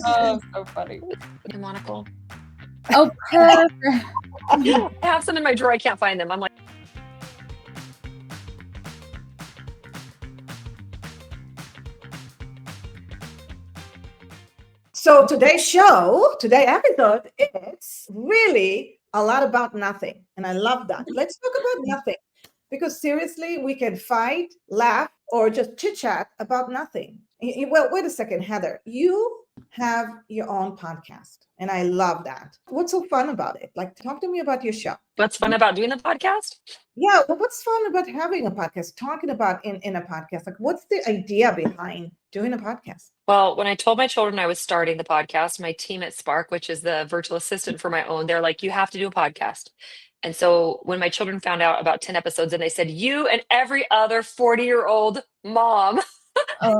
Oh, so funny. Monocle. Oh, perfect. I have some in my drawer. I can't find them. I'm like, So today's episode, it's really a lot about nothing. And I love that. Let's talk about nothing. Because seriously, we can fight, laugh, or just chit chat about nothing. Well, wait a second, Heather. You have your own podcast, and I love that. What's so fun about it? Like, talk to me about your show. what's fun about doing the podcast? Yeah, well, what's fun about having a podcast, talking about in a podcast? Like, what's the idea behind doing a podcast? Well, when I told my children I was starting the podcast, my team at Spark, which is the virtual assistant for my own, they're like, you have to do a podcast. And so when my children found out about 10 episodes and they said, you and every other 40-year-old mom,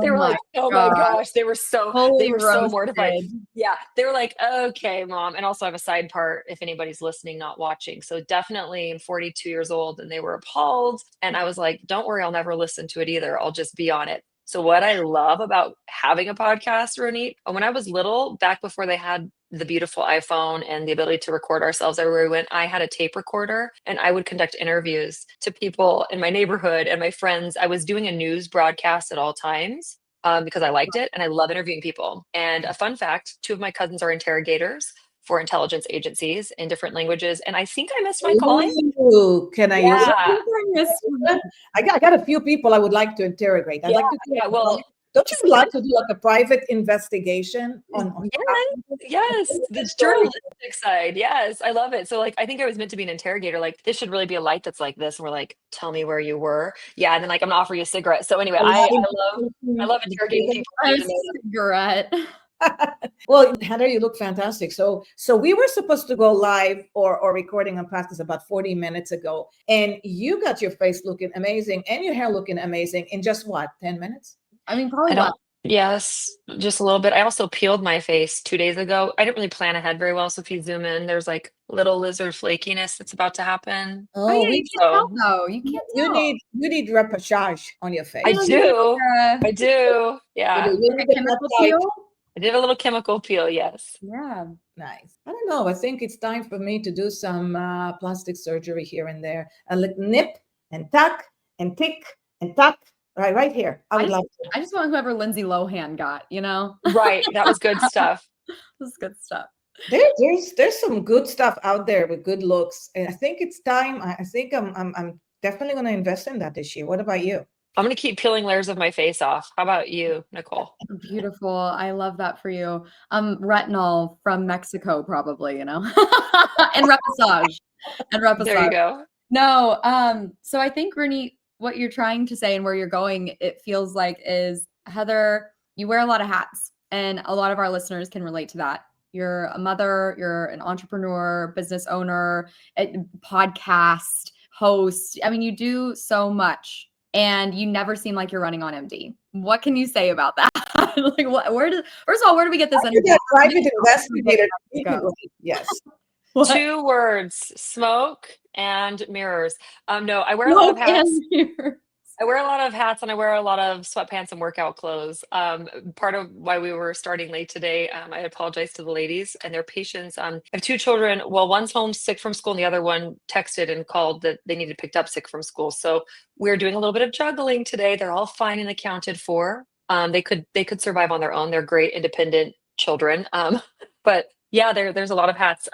they were like, oh my gosh, they were so mortified. Yeah. They were like, okay, mom. And also I have a side part if anybody's listening, not watching. So definitely I'm 42 years old and they were appalled. And I was like, don't worry, I'll never listen to it either. I'll just be on it. So what I love about having a podcast, Ronit, when I was little, back before they had the beautiful iPhone and the ability to record ourselves everywhere we went, I had a tape recorder and I would conduct interviews to people in my neighborhood and my friends. I was doing a news broadcast at all times because I liked it and I love interviewing people. And a fun fact, 2 of my cousins are interrogators for intelligence agencies in different languages. And I think I missed my calling. Ooh, can I use Yeah. it? I got a few people I would like to interrogate. I'd like to do well, don't you like to do like a private investigation on yes, the journalistic side. Yes, I love it. So like, I think I was meant to be an interrogator. Like, this should really be a light that's like this. And we're like, tell me where you were. Yeah, and then like, I'm gonna offer you a cigarette. So anyway, I love interrogating people. A cigarette. Well, Heather, you look fantastic. So we were supposed to go live or recording on podcast about 40 minutes ago, and you got your face looking amazing and your hair looking amazing in just what, 10 minutes? I mean, probably not. Yes, just a little bit. I also peeled my face 2 days ago. I didn't really plan ahead very well. So if you zoom in, there's like little lizard flakiness that's about to happen. Oh yeah, you can't tell though. You can't tell. You need repassage on your face. I do. Yeah. Like a chemical peel? I did a little chemical peel, yes. Yeah. Nice. I don't know. I think it's time for me to do some plastic surgery here and there. A little nip and tuck and tick and tuck. Right here. I would love to. I just want whoever Lindsay Lohan got, you know? Right. That was good stuff. This is good stuff. There's some good stuff out there with good looks. And I think it's time. I think I'm definitely going to invest in that this year. What about you? I'm going to keep peeling layers of my face off. How about you, Nicole? Beautiful. I love that for you. Retinol from Mexico, probably, you know, and repassage. There you go. No. So I think, Ronit, what you're trying to say and where you're going, it feels like is, Heather, you wear a lot of hats and a lot of our listeners can relate to that. You're a mother, you're an entrepreneur, business owner, a podcast host. I mean, you do so much and you never seem like you're running on empty. What can you say about that? Like, first of all, where do we get this? Private investigator. Yes. 2 words: smoke and mirrors. No, I wear a lot of hats. I wear a lot of hats and I wear a lot of sweatpants and workout clothes. Part of why we were starting late today, I apologize to the ladies and their patients. I have 2 children. Well, one's home sick from school and the other one texted and called that they needed picked up sick from school. So we're doing a little bit of juggling today. They're all fine and accounted for. They could survive on their own. They're great, independent children. But yeah, there's a lot of hats.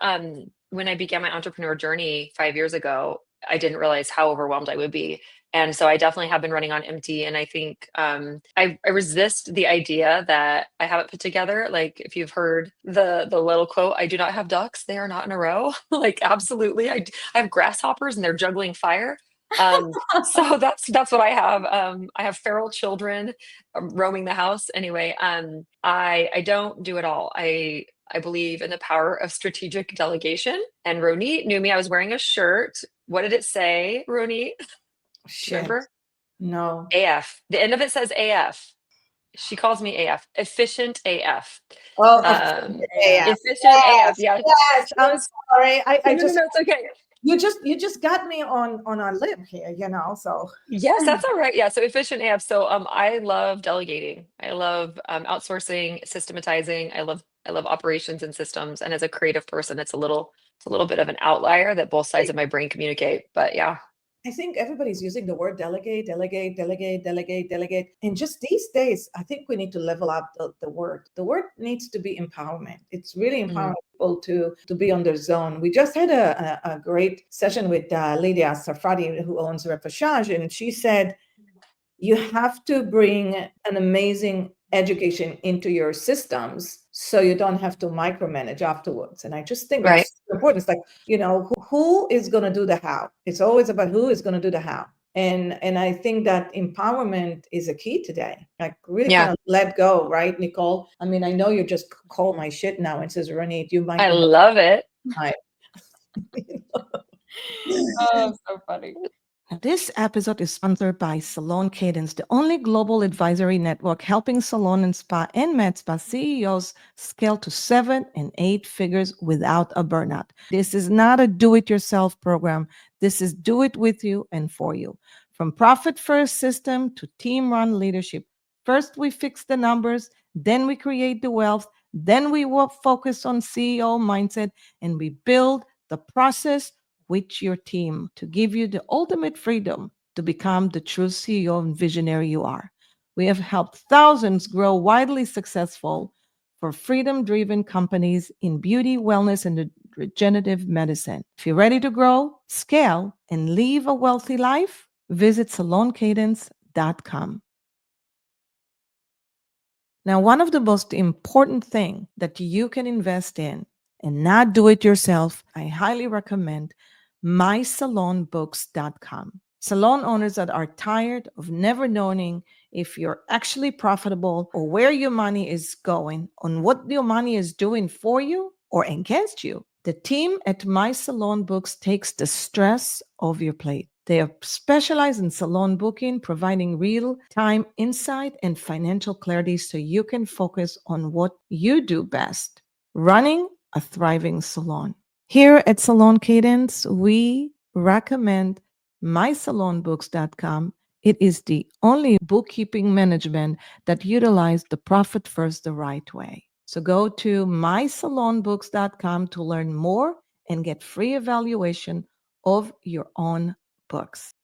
When I began my entrepreneur journey 5 years ago, I didn't realize how overwhelmed I would be. And so I definitely have been running on empty. And I think I resist the idea that I have it put together. Like if you've heard the little quote, I do not have ducks, they are not in a row. Like absolutely. I have grasshoppers and they're juggling fire. So that's what I have. I have feral children roaming the house. Anyway, I don't do it all. I believe in the power of strategic delegation. And Ronit knew me. I was wearing a shirt. What did it say, Ronit? Remember? No. AF. The end of it says AF. She calls me AF. Efficient AF. Oh, efficient AF. Yeah. Yes. I'm sorry. No, it's okay. you just got me on our limb here, so Yes, that's all right. Yeah, so efficient AF. So I love delegating. I love outsourcing, systematizing. I love operations and systems. And as a creative person, it's a little bit of an outlier that both sides of my brain communicate. But yeah. I think everybody's using the word delegate, delegate, delegate, delegate, delegate. And just these days, I think we need to level up the word. The word needs to be empowerment. It's really empowering people to be on their zone. We just had a great session with Lydia Safradi, who owns Reportage, and she said, you have to bring an amazing education into your systems so you don't have to micromanage afterwards. And I just think Right. that's important. It's like, who is going to do the how? It's always about who is going to do the how. And I think that empowerment is a key today. Like really kind of let go, right, Nicole? I mean, I know you just call my shit now and says, Ronit, you might. I love it. Oh, so funny. This episode is sponsored by Salon Cadence, the only global advisory network helping salon and spa and med spa CEOs scale to 7 and 8 figures without a burnout. This is not a do-it-yourself program. This is do it with you and for you. From profit-first system to team-run leadership. First, we fix the numbers, then we create the wealth, then we focus on CEO mindset, and we build the process with your team to give you the ultimate freedom to become the true CEO and visionary you are. We have helped thousands grow widely successful for freedom-driven companies in beauty, wellness, and regenerative medicine. If you're ready to grow, scale, and live a wealthy life, visit saloncadence.com. Now, one of the most important things that you can invest in and not do it yourself, I highly recommend mysalonbooks.com. Salon owners that are tired of never knowing if you're actually profitable or where your money is going, on what your money is doing for you or against you. The team at My Salon Books takes the stress off your plate. They are specialized in salon booking, providing real-time insight and financial clarity so you can focus on what you do best, running a thriving salon. Here at Salon Cadence, we recommend mysalonbooks.com. It is the only bookkeeping management that utilizes the profit first the right way. So go to mysalonbooks.com to learn more and get free evaluation of your own books.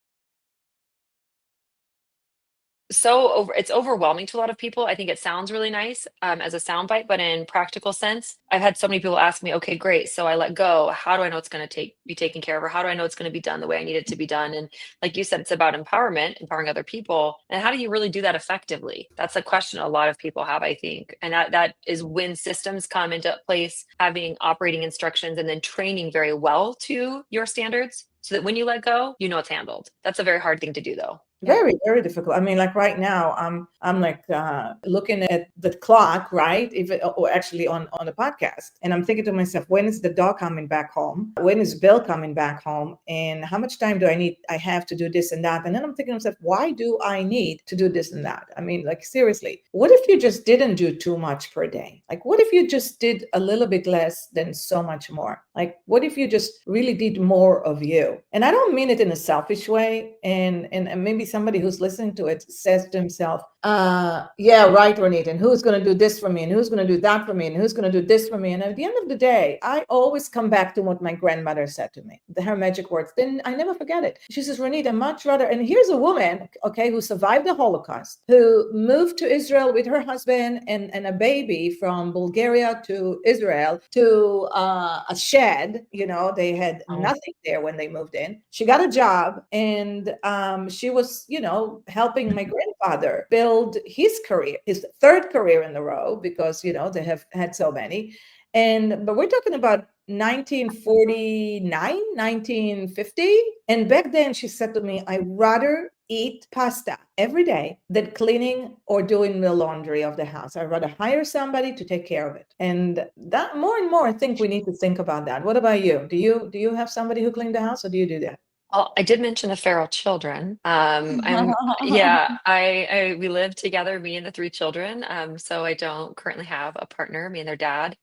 It's overwhelming to a lot of people. I think it sounds really nice as a soundbite, but in practical sense, I've had so many people ask me, okay, great. So I let go. How do I know it's going to be taken care of? Or how do I know it's going to be done the way I need it to be done? And like you said, it's about empowerment, empowering other people. And how do you really do that effectively? That's a question a lot of people have, I think. And that is when systems come into place, having operating instructions and then training very well to your standards so that when you let go, you know it's handled. That's a very hard thing to do though. Very, very difficult. I mean, like right now, I'm like looking at the clock, right? Or actually on the podcast, and I'm thinking to myself, when is the dog coming back home? When is Bill coming back home? And how much time do I have to do this and that? And then I'm thinking to myself, why do I need to do this and that? I mean, like seriously, what if you just didn't do too much per day? Like, what if you just did a little bit less than so much more? Like, what if you just really did more of you? And I don't mean it in a selfish way, and maybe somebody who's listening to it says to himself, yeah, right, Ronit, and who's going to do this for me, and who's going to do that for me, and who's going to do this for me? And at the end of the day, I always come back to what my grandmother said to me, her magic words. Then I never forget it. She says, Ronit, I much rather, and here's a woman, okay, who survived the Holocaust, who moved to Israel with her husband and a baby from Bulgaria to Israel to a shed. They had nothing there when they moved in. She got a job, and she was, helping my grandfather build his career, his third career in a row, because, they have had so many. But we're talking about 1949, 1950. And back then she said to me, I'd rather eat pasta every day than cleaning or doing the laundry of the house. I'd rather hire somebody to take care of it. And that more and more, I think we need to think about that. What about you? Do you have somebody who cleaned the house, or do you do that? I did mention the feral children. We live together, me and the three children. So I don't currently have a partner. Me and their dad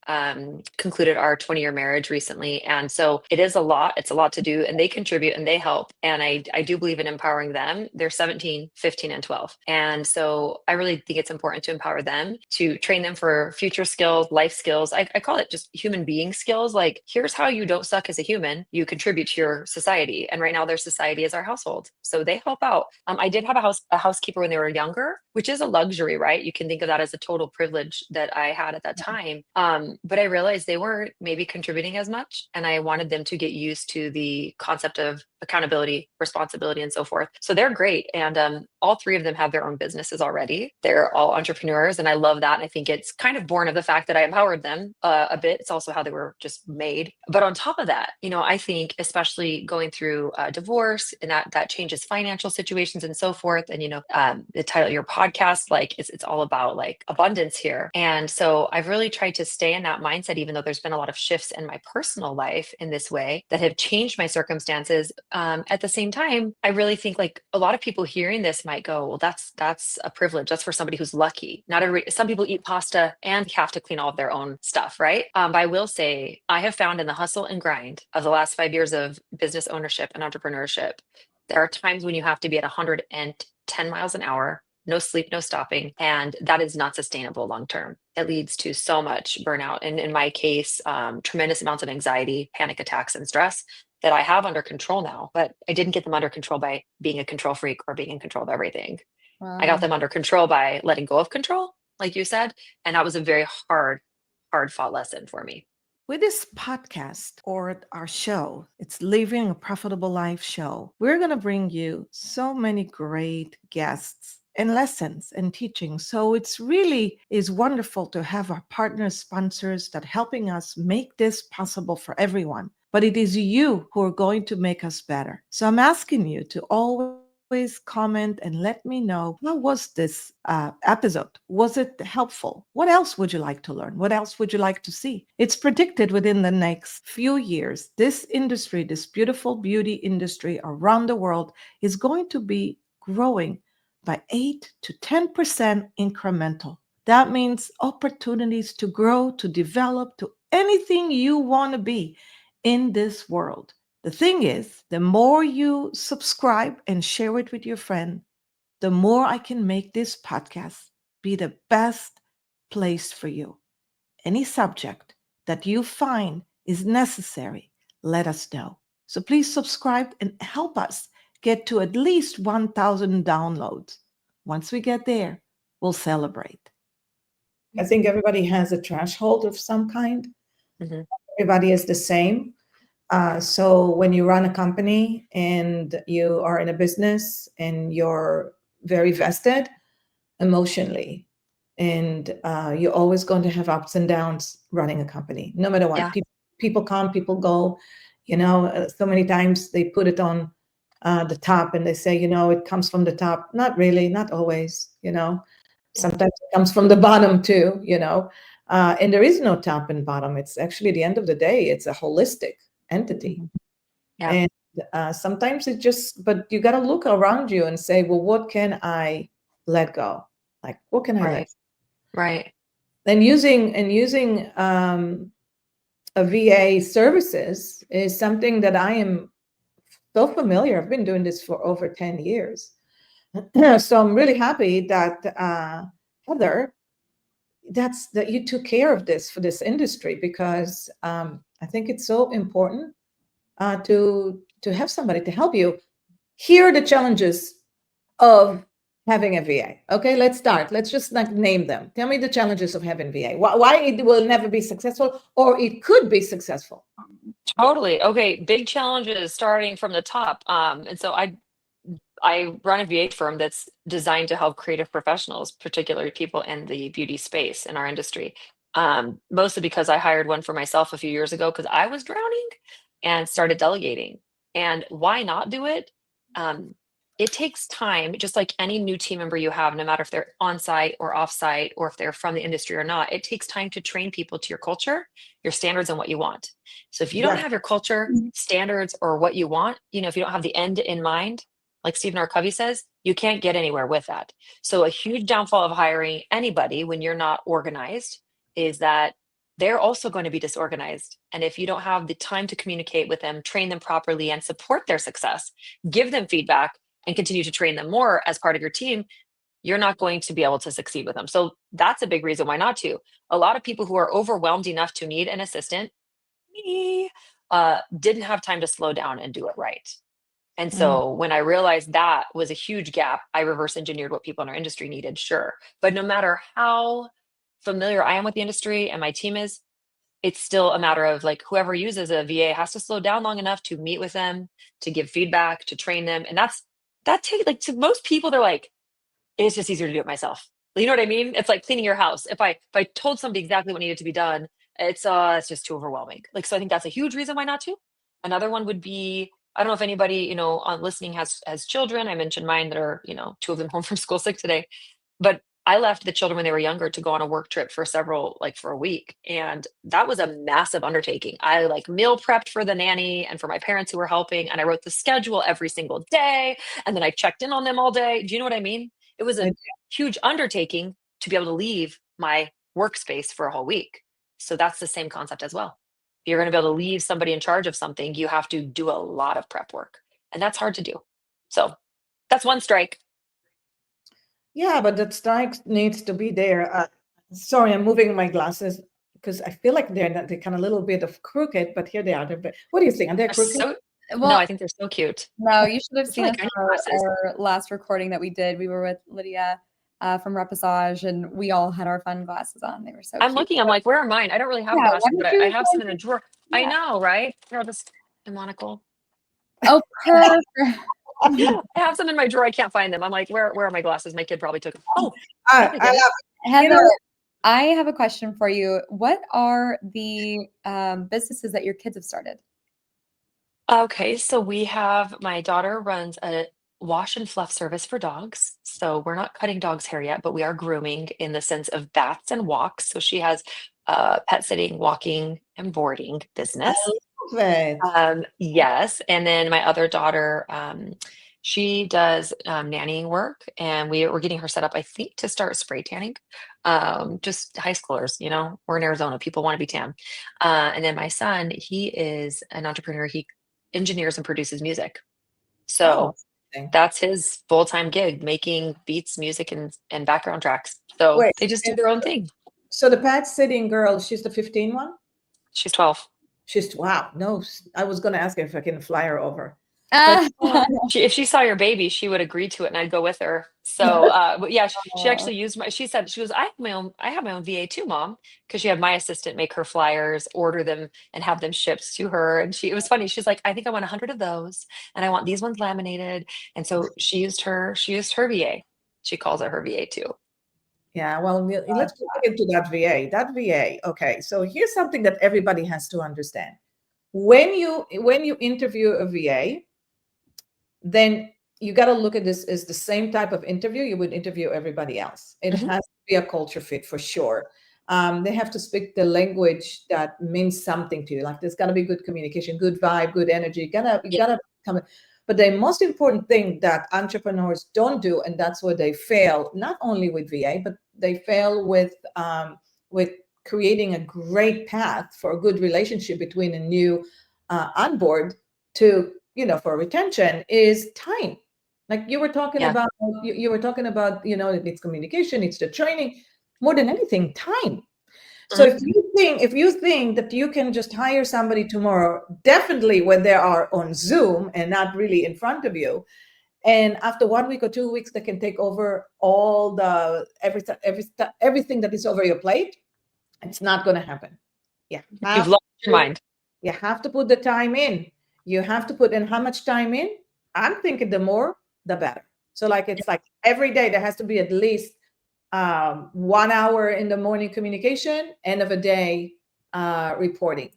concluded our 20-year marriage recently. And so it is a lot. It's a lot to do, and they contribute and they help. And I do believe in empowering them. They're 17, 15, and 12. And so I really think it's important to empower them, to train them for future skills, life skills. I call it just human being skills. Like, here's how you don't suck as a human. You contribute to your society. And right now their society is our household. So they help out. I did have a housekeeper when they were younger, which is a luxury, right? You can think of that as a total privilege that I had at that time. But I realized they weren't maybe contributing as much. And I wanted them to get used to the concept of accountability, responsibility, and so forth. So they're great. And all three of them have their own businesses already. They're all entrepreneurs. And I love that. And I think it's kind of born of the fact that I empowered them a bit. It's also how they were just made. But on top of that, I think especially going through divorce, and that changes financial situations and so forth. And, the title of your podcast, like it's all about like abundance here. And so I've really tried to stay in that mindset, even though there's been a lot of shifts in my personal life in this way that have changed my circumstances. At the same time, I really think like a lot of people hearing this might go, well, that's a privilege. That's for somebody who's lucky. Some people eat pasta and have to clean all of their own stuff, right? But I will say I have found in the hustle and grind of the last 5 years of business ownership and entrepreneurship, there are times when you have to be at 110 miles an hour, no sleep, no stopping. And that is not sustainable long term. It leads to so much burnout. And in my case, tremendous amounts of anxiety, panic attacks, and stress that I have under control now. But I didn't get them under control by being a control freak or being in control of everything. Wow. I got them under control by letting go of control, like you said. And that was a very hard fought lesson for me. With this podcast or our show, it's Living a Profitable Life show. We're going to bring you so many great guests and lessons and teachings. So it's really is wonderful to have our partners, sponsors that helping us make this possible for everyone. But it is you who are going to make us better. So I'm asking you to always comment and let me know, how was this episode? Was it helpful? What else would you like to learn? What else would you like to see? It's predicted within the next few years, this industry, this beautiful beauty industry around the world is going to be growing by 8 to 10% incremental. That means opportunities to grow, to develop, to anything you want to be in this world. The thing is, the more you subscribe and share it with your friend, the more I can make this podcast be the best place for you. Any subject that you find is necessary, let us know. So please subscribe and help us get to at least 1,000 downloads. Once we get there, we'll celebrate. I think everybody has a threshold of some kind. Mm-hmm. Everybody is the same. So when you run a company and you are in a business and you're very vested emotionally, and you're always going to have ups and downs running a company, no matter what. Yeah. People come, people go. So many times they put it on the top and they say, it comes from the top. Not really, not always. Sometimes it comes from the bottom too. And there is no top and bottom. It's actually, at the end of the day, it's a holistic entity. Yeah. And sometimes but you got to look around you and say, well, what can I let go? Like, what can I let go? Right. And using a VA services is something that I am so familiar. I've been doing this for over 10 years. So I'm really happy that Heather, that you took care of this for this industry, because I think it's so important to have somebody to help you. Here are the challenges of having a VA. Okay, let's start. Let's just name them. Tell me the challenges of having VA. Why it will never be successful, or it could be successful. Totally. Okay, big challenges starting from the top. And so I run a VA firm that's designed to help creative professionals, particularly people in the beauty space in our industry. Mostly because I hired one for myself a few years ago because I was drowning and started delegating. And why not do it? it takes time, just like any new team member you have, no matter if they're on site or off site, or if they're from the industry or not, it takes time to train people to your culture, your standards, and what you want. So if you don't Exactly. have your culture, standards, or what you want, if you don't have the end in mind, like Stephen R. Covey says, you can't get anywhere with that. So a huge downfall of hiring anybody when you're not organized is that they're also going to be disorganized. And if you don't have the time to communicate with them, train them properly, and support their success, give them feedback, and continue to train them more as part of your team, you're not going to be able to succeed with them. So that's a big reason why not to. A lot of people who are overwhelmed enough to need an assistant, me, didn't have time to slow down and do it right. And so when I realized that was a huge gap, I reverse engineered what people in our industry needed, sure. But no matter how familiar I am with the industry and my team is, it's still a matter of like whoever uses a VA has to slow down long enough to meet with them, to give feedback, to train them. And that takes, like, to most people, they're like, it's just easier to do it myself. You know what I mean? It's like cleaning your house. If I told somebody exactly what needed to be done, it's just too overwhelming. Like, so I think that's a huge reason why not to. Another one would be, I don't know if anybody, on listening has children. I mentioned mine that are, two of them home from school sick today. But I left the children when they were younger to go on a work trip for for a week. And that was a massive undertaking. I like meal prepped for the nanny and for my parents who were helping. And I wrote the schedule every single day. And then I checked in on them all day. Do you know what I mean? It was a huge undertaking to be able to leave my workspace for a whole week. So that's the same concept as well. If you're going to be able to leave somebody in charge of something, you have to do a lot of prep work. And that's hard to do. So that's one strike. Yeah, but that strike needs to be there. Sorry, I'm moving my glasses because I feel like they're kind of a little bit of crooked, but here they are. What do you think? Are they crooked? No, I think they're so cute. No, you should have seen like our last recording that we did. We were with Lydia from Repassage, and we all had our fun glasses on. They were so I'm cute. looking, I'm like, where are mine? I don't really have glasses, but I have some in a drawer. Yeah. I know, right? Just a monocle. Oh, perfect. I have some in my drawer. I can't find them. I'm like, where are my glasses? My kid probably took them. Oh, I love it. Heather, I have a question for you. What are the businesses that your kids have started? Okay, so my daughter runs a wash and fluff service for dogs. So we're not cutting dogs' hair yet, but we are grooming in the sense of baths and walks. So she has pet sitting, walking, and boarding business. Love it. Yes. And then my other daughter, she does nannying work, and we're getting her set up, I think, to start spray tanning. Just high schoolers, we're in Arizona, people want to be tan. And then my son, he is an entrepreneur. He engineers and produces music. So that's his full-time gig, making beats, music, and background tracks. So they just do their own thing. So the pet sitting girl, she's the 15 one? She's 12. Wow. No, I was going to ask her if I can fly her over. If she saw your baby, she would agree to it, and I'd go with her. So, but yeah, she actually used she said, I have my own VA too, Mom, because she had my assistant make her flyers, order them, and have them shipped to her. And it was funny. She's like, I think I want 100 of those, and I want these ones laminated. And so she used her VA. She calls it her VA too. Yeah, well, let's get into that VA. That VA. Okay, so here's something that everybody has to understand. When you interview a VA, then you got to look at this as the same type of interview you would interview everybody else. It has to be a culture fit for sure. They have to speak the language that means something to you. Like there's got to be good communication, good vibe, good energy. You gotta come. But the most important thing that entrepreneurs don't do, and that's where they fail, not only with VA, but they fail with creating a great path for a good relationship between a new onboard to, for retention, is time. Like you were talking about, you were talking about, it's communication, it's the training, more than anything, time. So if you think that you can just hire somebody tomorrow, definitely when they are on Zoom and not really in front of you, and after 1 week or 2 weeks, they can take over all everything that is over your plate, it's not going to happen. You've lost your mind. You have to put the time in. You have to put in how much time in. I'm thinking the more, the better. So it's like every day there has to be at least 1 hour in the morning communication, end of a day reporting.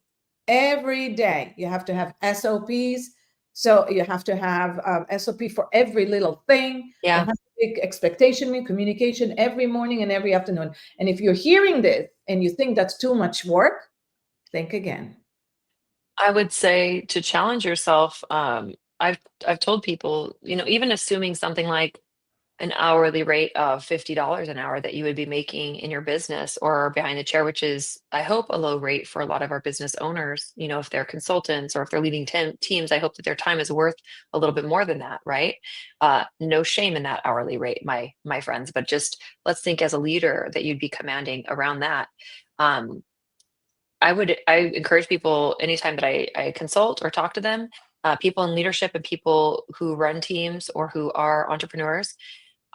Every day you have to have SOPs So you have to have SOP for every little thing. Yeah. There has to be expectation, communication every morning and every afternoon. And if you're hearing this and you think that's too much work, think again. I would say to challenge yourself. I've told people, even assuming something like an hourly rate of $50 an hour that you would be making in your business or behind the chair, which is, I hope, a low rate for a lot of our business owners. If they're consultants or if they're leading teams, I hope that their time is worth a little bit more than that, right? No shame in that hourly rate, my friends, but just let's think as a leader that you'd be commanding around that. I encourage people anytime that I consult or talk to them, people in leadership and people who run teams or who are entrepreneurs,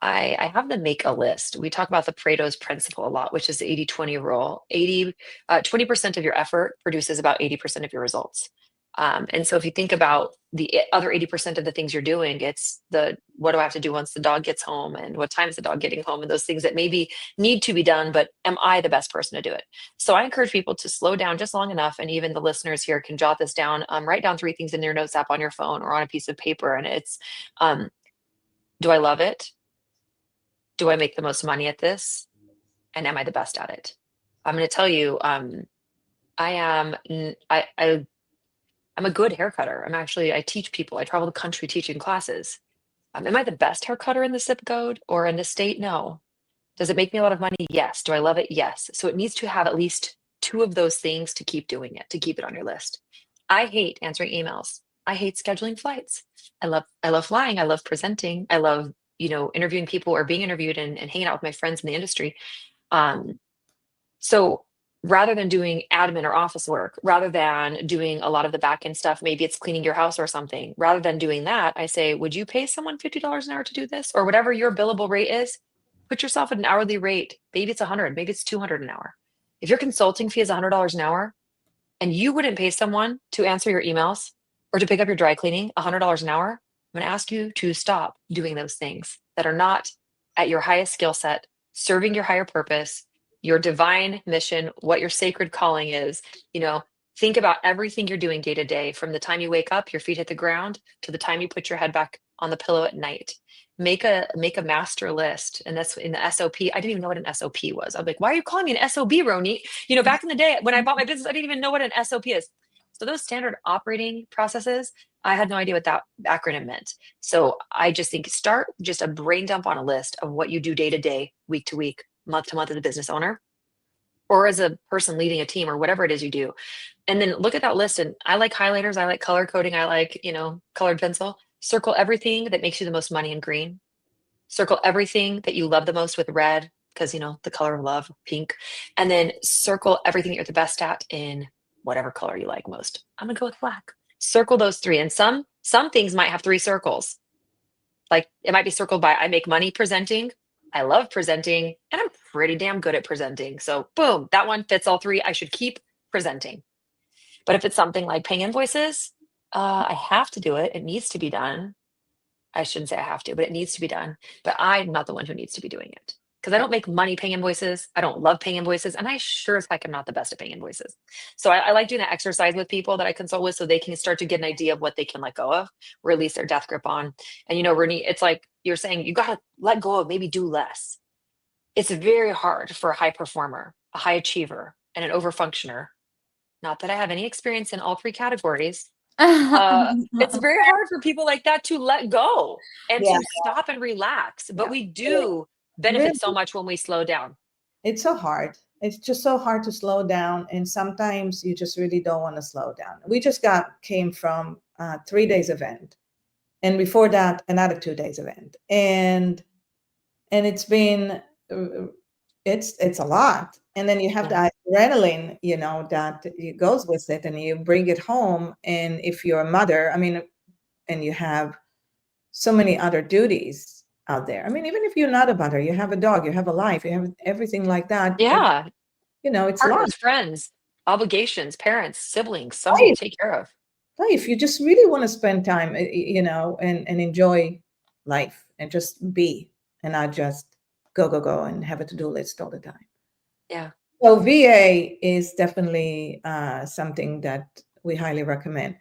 I have them make a list. We talk about the Pareto's principle a lot, which is the 80-20 rule. 20% of your effort produces about 80% of your results. And so if you think about the other 80% of the things you're doing, it's what do I have to do once the dog gets home, and what time is the dog getting home, and those things that maybe need to be done, but am I the best person to do it? So I encourage people to slow down just long enough, and even the listeners here can jot this down. Write down 3 things in your notes app on your phone or on a piece of paper, and it's, do I love it? Do I make the most money at this? And am I the best at it? I'm going to tell you, I'm a good hair cutter. I teach people. I travel the country teaching classes. Am I the best hair cutter in the zip code or in the state? No. Does it make me a lot of money? Yes. Do I love it? Yes. So it needs to have at least 2 of those things to keep doing it, to keep it on your list. I hate answering emails. I hate scheduling flights. I love flying. I love presenting. I love, interviewing people or being interviewed and hanging out with my friends in the industry. So rather than doing admin or office work, rather than doing a lot of the back end stuff, maybe it's cleaning your house or something, rather than doing that, I say, would you pay someone $50 an hour to do this, or whatever your billable rate is? Put yourself at an hourly rate. Maybe it's 100, maybe it's 200 an hour. If your consulting fee is $100 an hour and you wouldn't pay someone to answer your emails or to pick up your dry cleaning $100 an hour, I'm going to ask you to stop doing those things that are not at your highest skill set, serving your higher purpose, your divine mission, what your sacred calling is. Think about everything you're doing day to day, from the time you wake up, your feet hit the ground, to the time you put your head back on the pillow at night. Make a master list. And that's in the SOP. I didn't even know what an SOP was. I'm like, why are you calling me an SOB, Ronit? Back in the day when I bought my business, I didn't even know what an SOP is. So those standard operating processes, I had no idea what that acronym meant. So I just think start just a brain dump on a list of what you do day to day, week to week, month to month as a business owner, or as a person leading a team, or whatever it is you do. And then look at that list. And I like highlighters. I like color coding. I like, colored pencil. Circle everything that makes you the most money in green. Circle everything that you love the most with red, because, the color of love, pink. And then circle everything that you're the best at in whatever color you like most. I'm going to go with black. Circle those 3. And some things might have 3 circles. Like it might be circled by, I make money presenting, I love presenting, and I'm pretty damn good at presenting. So boom, that one fits all 3. I should keep presenting. But if it's something like paying invoices, I have to do it. It needs to be done. I shouldn't say I have to, but it needs to be done. But I'm not the one who needs to be doing it, because I don't make money paying invoices. I don't love paying invoices. And I sure as heck am not the best at paying invoices. So I like doing that exercise with people that I consult with, so they can start to get an idea of what they can let go of, release their death grip on. And, Ronit, it's like you're saying, you got to let go of, maybe do less. It's very hard for a high performer, a high achiever, and an overfunctioner. Not that I have any experience in all 3 categories. It's very hard for people like that to let go and to stop and relax. But we do benefit so much when we slow down. It's so hard. It's just so hard to slow down. And sometimes you just really don't want to slow down. We just came from a 3 days event. And before that, another 2 days event. And it's been, it's a lot. And then you have the adrenaline, that it goes with it, and you bring it home. And if you're a mother, and you have so many other duties out there. Even if you're not a mother, you have a dog, you have a life, you have everything like that. Yeah. It's partners, friends, obligations, parents, siblings, somebody to take care of. Life. You just really want to spend time, and enjoy life, and just be, and not just go and have a to-do list all the time. Yeah. So VA is definitely something that we highly recommend.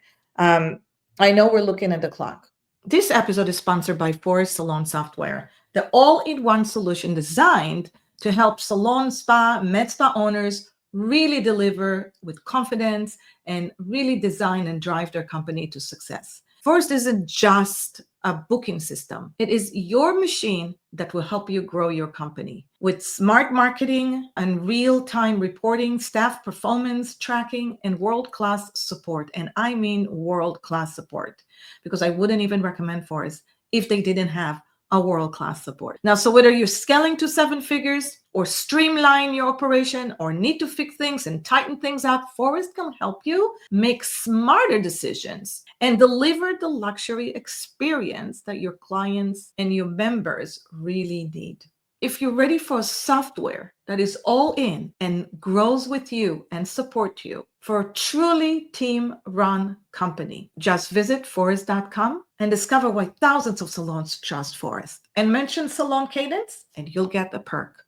I know we're looking at the clock. This episode is sponsored by Forest Salon Software, the all-in-one solution designed to help salon, spa, med spa owners really deliver with confidence and really design and drive their company to success. Forest isn't just a booking system. It is your machine that will help you grow your company with smart marketing and real-time reporting, staff performance tracking, and world-class support. And I mean world-class support, because I wouldn't even recommend Forest if they didn't have a world-class support. Now, so whether you're scaling to 7 figures or streamline your operation or need to fix things and tighten things up, Forest can help you make smarter decisions and deliver the luxury experience that your clients and your members really need. If you're ready for a software that is all in and grows with you and support you for a truly team-run company, just visit forest.com and discover why thousands of salons trust Forest. And mention Salon Cadence and you'll get a perk.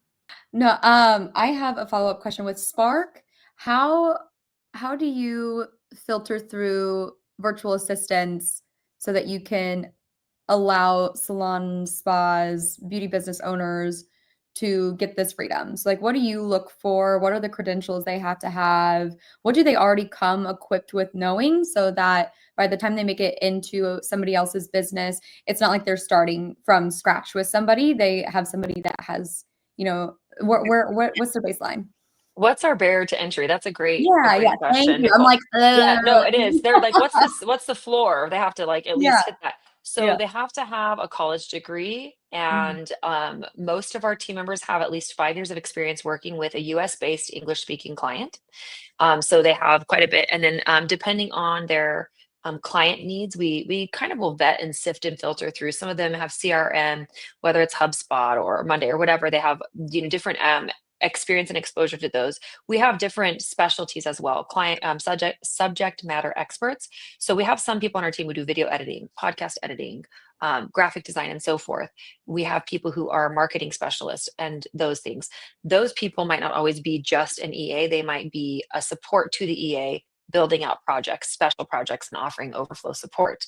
No, I have a follow-up question with Spark. How do you filter through virtual assistants so that you can allow salon, spas, beauty business owners to get this freedom? So like, what do you look for? What are the credentials they have to have? What do they already come equipped with knowing, so that by the time they make it into somebody else's business, it's not like they're starting from scratch with somebody. They have somebody that has, what's their baseline? What's our barrier to entry? That's a great Yeah, thank question, you. I'm Nicole. like, Yeah, no, it is. They're like, what's the floor? They have to like at Yeah, least hit that. So yeah. they have to have a college degree, Mhm. and most of our team members have at least 5 years of experience working with a US based English speaking client. So they have quite a bit. And then depending on their client needs, we kind of will vet and sift and filter through. Some of them have CRM, whether it's HubSpot or Monday or whatever. They have different experience and exposure to those. We have different specialties as well. Client subject matter experts. So we have some people on our team who do video editing, podcast editing, graphic design, and so forth. We have people who are marketing specialists and those things. Those people might not always be just an EA. They might be a support to the EA, building out projects, special projects, and offering overflow support.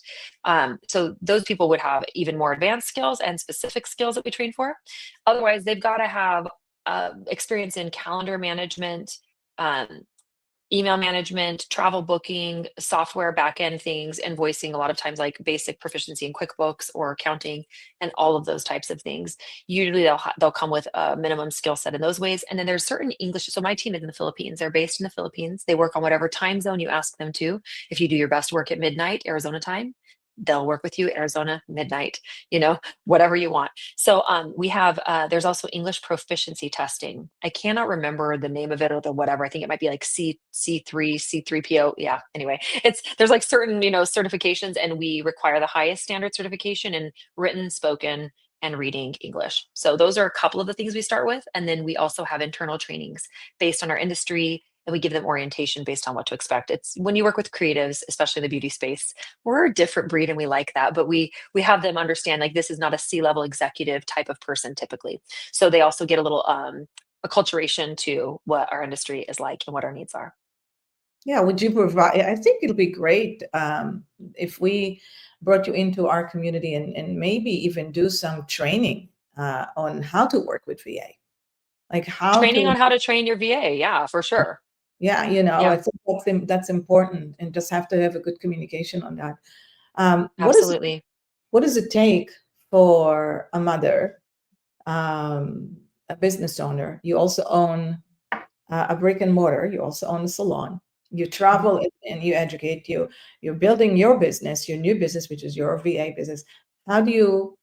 So those people would have even more advanced skills and specific skills that we train for. Otherwise, they've got to have experience in calendar management, um, email management, travel booking, software backend things, invoicing, a lot of times like basic proficiency in QuickBooks or accounting, and all of those types of things. Usually they'll come with a minimum skill set in those ways. And then there's certain English. So my team is in the Philippines. They're based in the Philippines. They work on whatever time zone you ask them to. If you do your best work at midnight, Arizona time, they'll work with you Arizona midnight, whatever you want. So we have there's also English proficiency testing. I cannot remember the name of it or the whatever. I think it might be like C3, C3PO. Yeah. Anyway, there's like certain certifications, and we require the highest standard certification in written, spoken, and reading English. So those are a couple of the things we start with, and then we also have internal trainings based on our industry, and we give them orientation based on what to expect. It's when you work with creatives, especially in the beauty space, we're a different breed and we like that, but we have them understand like this is not a C-level executive type of person typically. So they also get a little acculturation to what our industry is like and what our needs are. Yeah, would you provide? I think it'll be great if we brought you into our community and maybe even do some training on how to work with VA, like how Training to. on how to train your VA. Yeah, for sure. Yeah, Yeah, I think that's important, and just have to have a good communication on that. absolutely. What does it take for a mother, a business owner? You also own a brick and mortar. You also own a salon. You travel and you educate. You're building your business, your new business, which is your VA business. How do you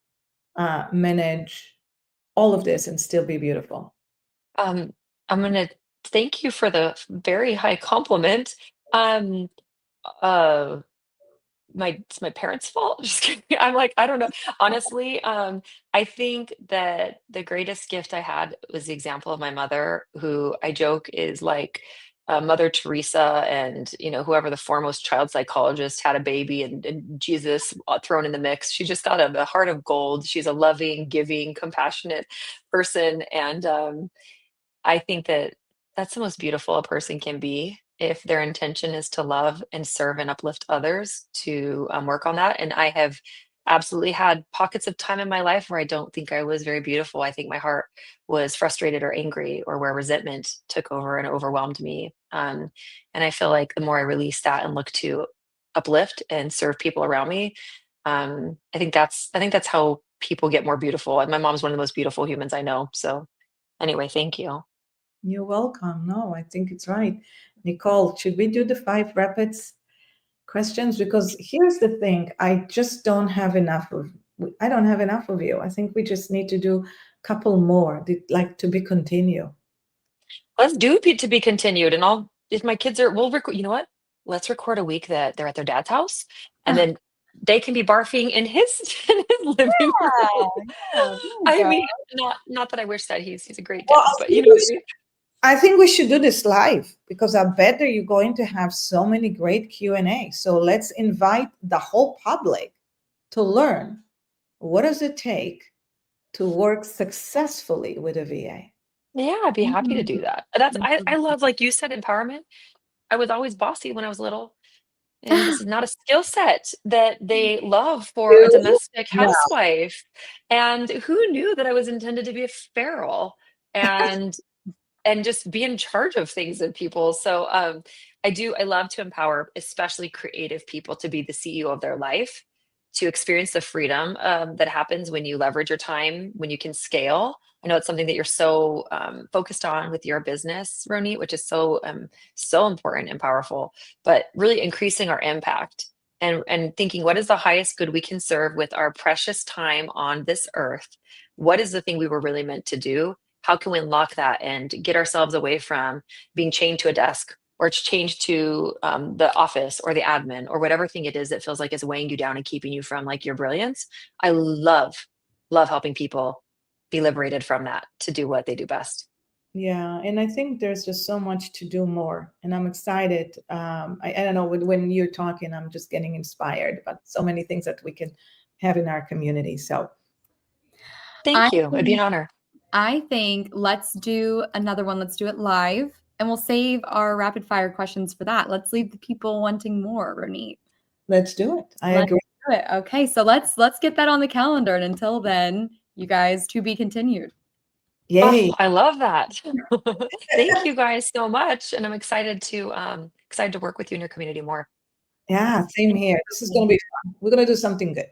manage all of this and still be beautiful? Um, I'm gonna thank you for the very high compliment. Um, uh, it's my parents' fault. Just kidding. I'm like, I don't know. Honestly, I think that the greatest gift I had was the example of my mother, who I joke is like Mother Teresa, and whoever the foremost child psychologist had a baby, and Jesus thrown in the mix. She just got a heart of gold. She's a loving, giving, compassionate person, and I think that that's the most beautiful a person can be. if their intention is to love and serve and uplift others, to work on that. And I have absolutely had pockets of time in my life where I don't think I was very beautiful. I think my heart was frustrated or angry, or where resentment took over and overwhelmed me. And I feel like the more I release that and look to uplift and serve people around me, I think that's how people get more beautiful. And my mom's one of the most beautiful humans I know. So anyway, thank you. You're welcome. No, I think it's right. Nicole, should we do the 5 rapids questions? Because here's the thing, I just don't have enough of I don't have enough of you. I think we just need to do a couple more, like to be continue. Let's do to be continued. And if my kids we'll record, you know what? Let's record a week that they're at their dad's house, and then they can be barfing in his, in his living room. Yeah, I mean, not that I wish that he's a great Well, dad, but you know what I mean? I think we should do this live, because I bet that you're going to have so many great Q&A. So let's invite the whole public to learn, what does it take to work successfully with a VA? Yeah, I'd be happy to do that. I love, like you said, empowerment. I was always bossy when I was little. And this is not a skill set that they love for a domestic No. housewife. And who knew that I was intended to be a feral and just be in charge of things and people. So I love to empower, especially creative people, to be the CEO of their life, to experience the freedom that happens when you leverage your time, when you can scale. I know it's something that you're so focused on with your business, Ronit, which is so important and powerful, but really increasing our impact and thinking, what is the highest good we can serve with our precious time on this earth? What is the thing we were really meant to do? How can we unlock that and get ourselves away from being chained to a desk, or it's changed to the office or the admin or whatever thing it is that feels like it's weighing you down and keeping you from like your brilliance? I love helping people be liberated from that to do what they do best. Yeah, and I think there's just so much to do more, and I'm excited. I don't know, when you're talking, I'm just getting inspired about so many things that we can have in our community. So Thank you. It'd be an honor. I think let's do another one. Let's do it live, and we'll save our rapid fire questions for that. Let's leave the people wanting more, Ronit. let's do it. I agree. Do it. Okay, so let's get that on the calendar. And until then, you guys, to be continued. Yay. Oh, I love that. Thank you guys so much. And I'm excited to work with you and your community more. Yeah, same here. This is going to be fun. We're going to do something good.